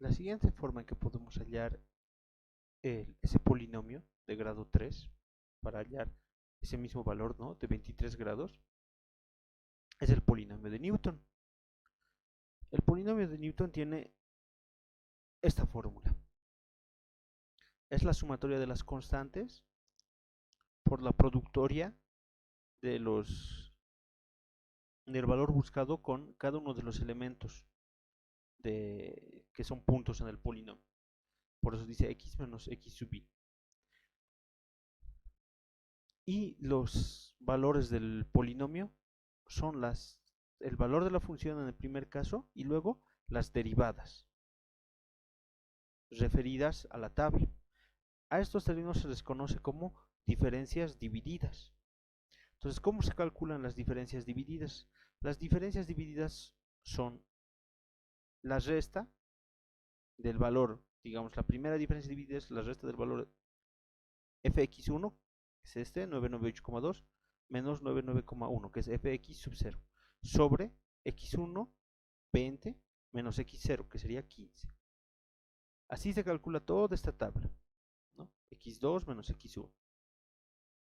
La siguiente forma en que podemos hallar ese polinomio de grado 3 para hallar ese mismo valor, ¿no?, de 23 grados es el polinomio de Newton. El polinomio de Newton tiene esta fórmula. Es la sumatoria de las constantes por la productoria de del valor buscado con cada uno de los elementos que son puntos en el polinomio. Por eso dice x menos x sub i. Y los valores del polinomio son el valor de la función en el primer caso y luego las derivadas referidas a la tabla. A estos términos se les conoce como diferencias divididas. Entonces, ¿cómo se calculan las diferencias divididas? Las diferencias divididas son la resta del valor, digamos, la primera diferencia dividida es la resta del valor fx1, que es este, 998,2, menos 99,1, que es fx sub 0, sobre x1, 20, menos x0, que sería 15. Así se calcula toda esta tabla, ¿no? x2 menos x1.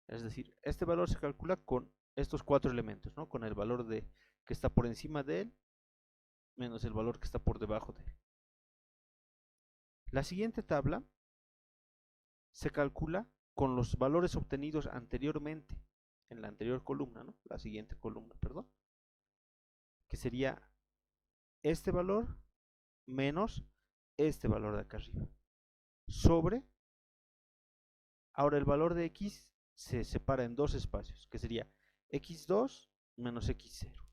Es decir, este valor se calcula con estos cuatro elementos, ¿no? Con el valor que está por encima de él, menos el valor que está por debajo de él. La siguiente tabla se calcula con los valores obtenidos anteriormente, en la anterior columna, ¿no? La siguiente columna, perdón, que sería este valor menos este valor de acá arriba, sobre, ahora el valor de x se separa en dos espacios, que sería x2 menos x0.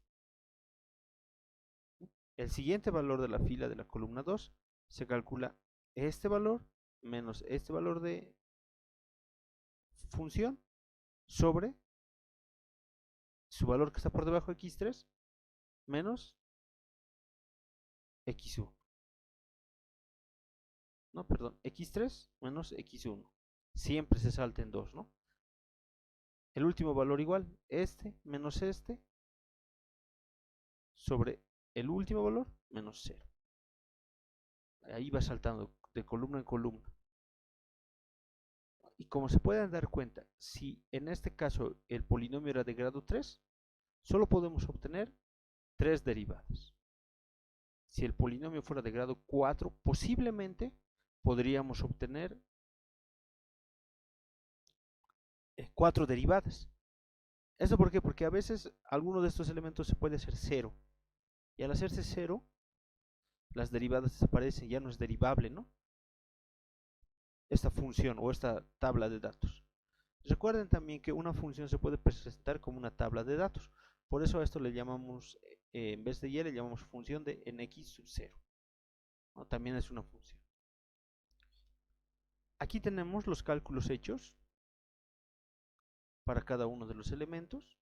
El siguiente valor de la fila de la columna 2 se calcula este valor menos este valor de función sobre su valor que está por debajo de x3 menos x1. No, perdón, x3 menos x1. Siempre se salta en 2, ¿no? El último valor igual, este menos este sobre el último valor menos 0. Ahí va saltando de columna en columna. Y como se pueden dar cuenta, si en este caso el polinomio era de grado 3, solo podemos obtener 3 derivadas. Si el polinomio fuera de grado 4, posiblemente podríamos obtener 4 derivadas. ¿Eso por qué? Porque a veces alguno de estos elementos se puede hacer 0. Y al hacerse 0, las derivadas desaparecen, ya no es derivable, ¿no? Esta función o esta tabla de datos. Recuerden también que una función se puede presentar como una tabla de datos. Por eso a esto le llamamos, en vez de y le llamamos función de en x sub 0. ¿No? También es una función. Aquí tenemos los cálculos hechos para cada uno de los elementos.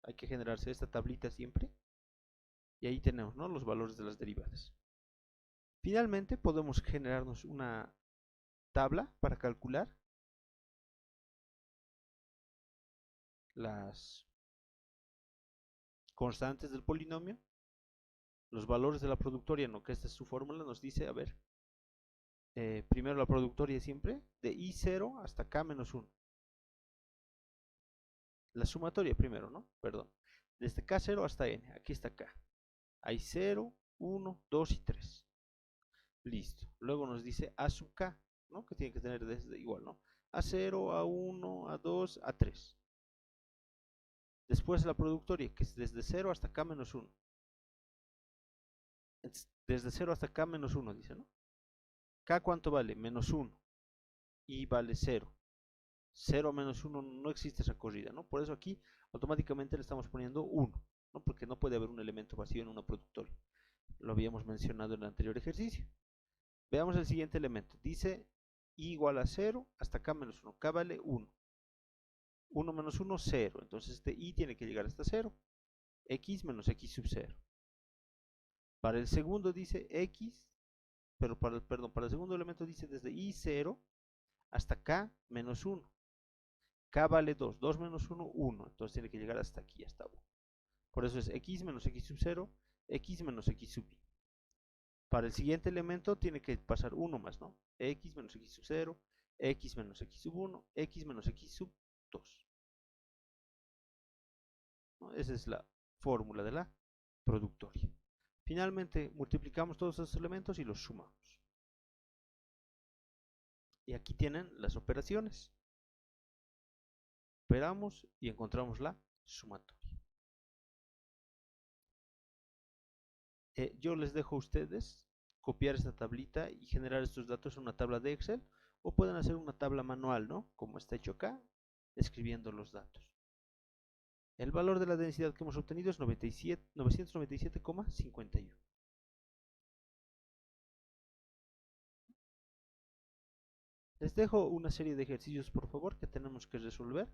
Hay que generarse esta tablita siempre. Y ahí tenemos, ¿no?, los valores de las derivadas. Finalmente podemos generarnos una tabla para calcular las constantes del polinomio, los valores de la productoria, ¿no?, que esta es su fórmula, nos dice, a ver, primero la productoria siempre, de i0 hasta k menos 1. La sumatoria primero, ¿no? Perdón. Desde k0 hasta n, aquí está k. Hay 0, 1, 2 y 3. Listo. Luego nos dice a sub k, ¿no?, que tiene que tener desde igual, ¿no? A0, A1, A2, A3. Después la productoria, que es desde 0 hasta k menos 1. Desde 0 hasta k menos 1, dice, ¿no? K, ¿cuánto vale? Menos 1. Y vale 0. 0 menos 1 no existe esa corrida, ¿no? Por eso aquí automáticamente le estamos poniendo 1, ¿no? Porque no puede haber un elemento vacío en una productoria. Lo habíamos mencionado en el anterior ejercicio. Veamos el siguiente elemento. Dice i igual a 0 hasta k menos 1. K vale 1. 1 menos 1, 0. Entonces este i tiene que llegar hasta 0. X menos x sub 0. Para el segundo dice x, pero para el segundo elemento dice desde i0 hasta k menos 1. K vale 2. 2 menos 1, 1. Entonces tiene que llegar hasta aquí, hasta 1. Por eso es x menos x sub 0, x menos x sub i. Para el siguiente elemento tiene que pasar 1 más, ¿no? X menos X sub 0, X menos X sub 1, X menos X sub 2. ¿No? Esa es la fórmula de la productoria. Finalmente, multiplicamos todos esos elementos y los sumamos. Y aquí tienen las operaciones. Operamos y encontramos la sumatoria. Yo les dejo a ustedes copiar esta tablita y generar estos datos en una tabla de Excel, o pueden hacer una tabla manual, ¿no? Como está hecho acá, escribiendo los datos. El valor de la densidad que hemos obtenido es 997,51. Les dejo una serie de ejercicios, por favor, que tenemos que resolver.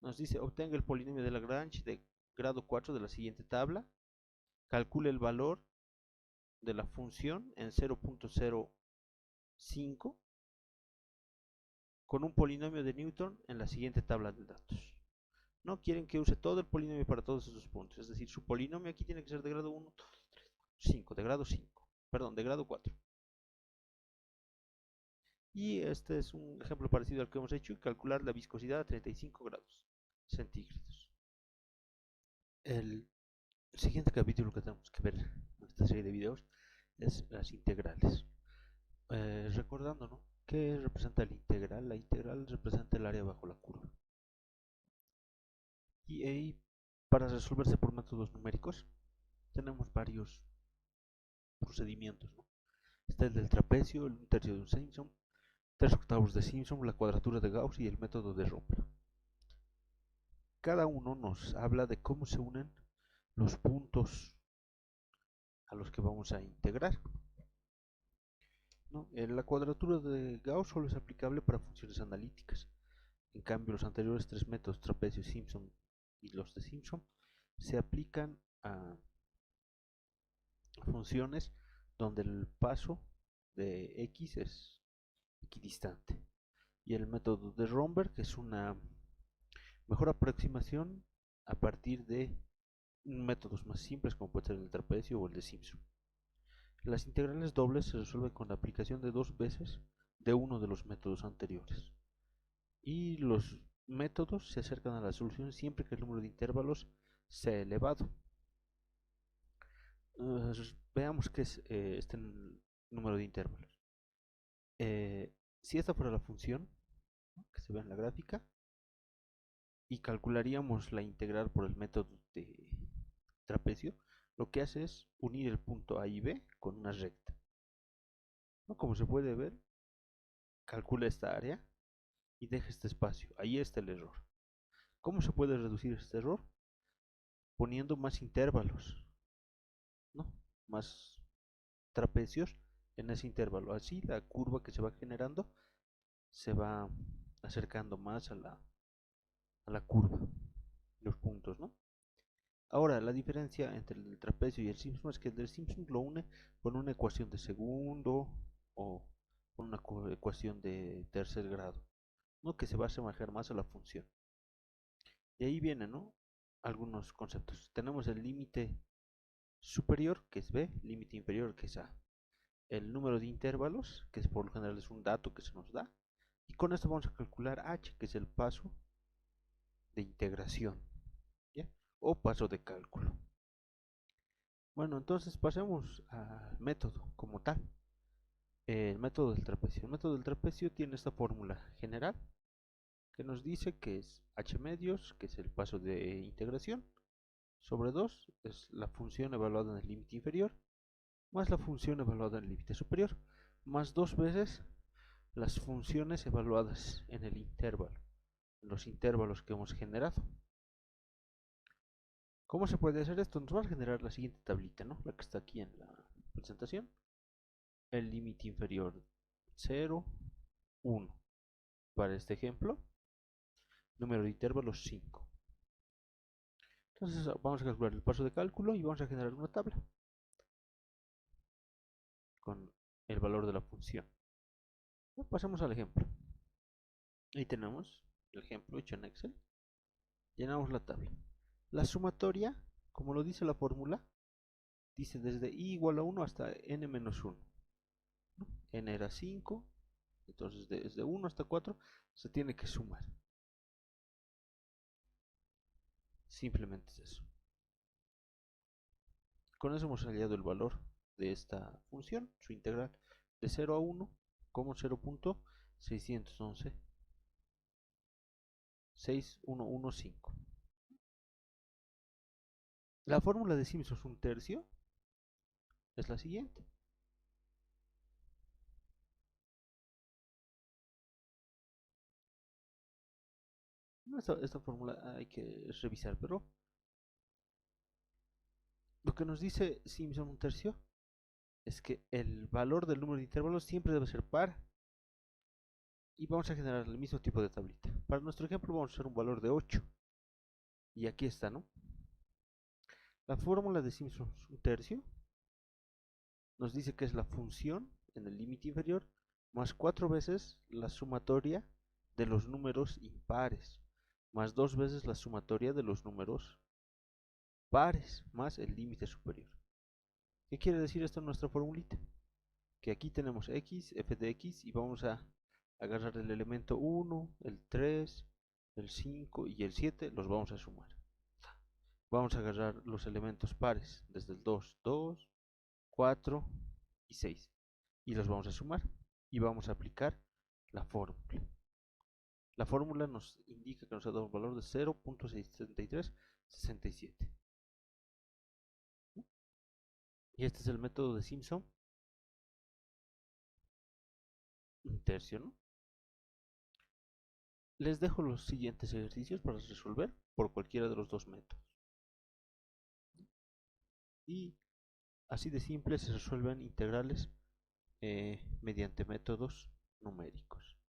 Nos dice, obtenga el polinomio de Lagrange de grado 4 de la siguiente tabla. Calcule el valor de la función en 0.05 con un polinomio de Newton en la siguiente tabla de datos. No quieren que use todo el polinomio para todos esos puntos, es decir, su polinomio aquí tiene que ser de grado 1, 2, 3, 5, de grado 5, perdón, de grado 4. Y este es un ejemplo parecido al que hemos hecho, y calcular la viscosidad a 35 grados centígrados. El siguiente capítulo que tenemos que ver en esta serie de videos es las integrales. Recordando, ¿no? ¿Qué representa la integral? La integral representa el área bajo la curva. Y ahí, para resolverse por métodos numéricos, tenemos varios procedimientos, ¿no? Está el del trapecio, el 1/3 de un Simpson, 3/8 de Simpson, la cuadratura de Gauss y el método de Roper. Cada uno nos habla de cómo se unen los puntos a los que vamos a integrar, ¿no? La cuadratura de Gauss solo es aplicable para funciones analíticas. En cambio, los anteriores tres métodos, trapecio, Simpson y los de Simpson, se aplican a funciones donde el paso de x es equidistante. Y el método de Romberg es una mejor aproximación a partir de métodos más simples, como puede ser el trapecio o el de Simpson. Las integrales dobles se resuelven con la aplicación de 2 veces de uno de los métodos anteriores. Y los métodos se acercan a la solución siempre que el número de intervalos sea elevado. Veamos qué es este número de intervalos. Si esta fuera la función, ¿no?, que se ve en la gráfica, y calcularíamos la integral por el método de trapecio, lo que hace es unir el punto A y B con una recta, ¿no? Como se puede ver, calcula esta área y deja este espacio. Ahí está el error. ¿Cómo se puede reducir este error? Poniendo más intervalos, ¿no? Más trapecios en ese intervalo. Así la curva que se va generando se va acercando más a la curva, los puntos, ¿no? Ahora, la diferencia entre el trapecio y el Simpson es que el del Simpson lo une con una ecuación de segundo o con una ecuación de tercer grado, ¿no?, que se va a asemejar más a la función. De ahí vienen, ¿no?, algunos conceptos. Tenemos el límite superior, que es B, límite inferior, que es A. El número de intervalos, que es por lo general es un dato que se nos da. Y con esto vamos a calcular H, que es el paso de integración, ¿ya?, o paso de cálculo. Bueno, entonces pasemos al método como tal. El método del trapecio. El método del trapecio tiene esta fórmula general que nos dice que es h medios, que es el paso de integración, sobre 2 es la función evaluada en el límite inferior, más la función evaluada en el límite superior, más 2 veces las funciones evaluadas en el intervalo, en los intervalos que hemos generado. ¿Cómo se puede hacer esto? Nos va a generar la siguiente tablita, ¿no?, la que está aquí en la presentación. El límite inferior 0, 1. Para este ejemplo, número de intervalos 5. Entonces vamos a calcular el paso de cálculo y vamos a generar una tabla con el valor de la función. Pasamos al ejemplo. Ahí tenemos el ejemplo hecho en Excel. Llenamos la tabla. La sumatoria, como lo dice la fórmula, dice desde i igual a 1 hasta n menos 1. ¿No? N era 5, entonces desde 1 hasta 4 se tiene que sumar. Simplemente es eso. Con eso hemos hallado el valor de esta función, su integral de 0 a 1 como 0.611.6115. La fórmula de Simpson un tercio es la siguiente. Esta fórmula hay que revisar, pero lo que nos dice Simpson un tercio es que el valor del número de intervalos siempre debe ser par y vamos a generar el mismo tipo de tablita. Para nuestro ejemplo vamos a usar un valor de 8 y aquí está, ¿no? La fórmula de Simpson un tercio nos dice que es la función en el límite inferior más 4 veces la sumatoria de los números impares más 2 veces la sumatoria de los números pares más el límite superior. ¿Qué quiere decir esto en nuestra formulita? Que aquí tenemos x, f de x y vamos a agarrar el elemento 1, el 3, el 5 y el 7, los vamos a sumar. Vamos a agarrar los elementos pares, desde el 2, 2, 4 y 6, y los vamos a sumar y vamos a aplicar la fórmula. La fórmula nos indica que nos ha dado un valor de 0.63367. Y este es el método de Simpson un tercio, ¿no? Les dejo los siguientes ejercicios para resolver por cualquiera de los dos métodos. Y así de simple se resuelven integrales mediante métodos numéricos.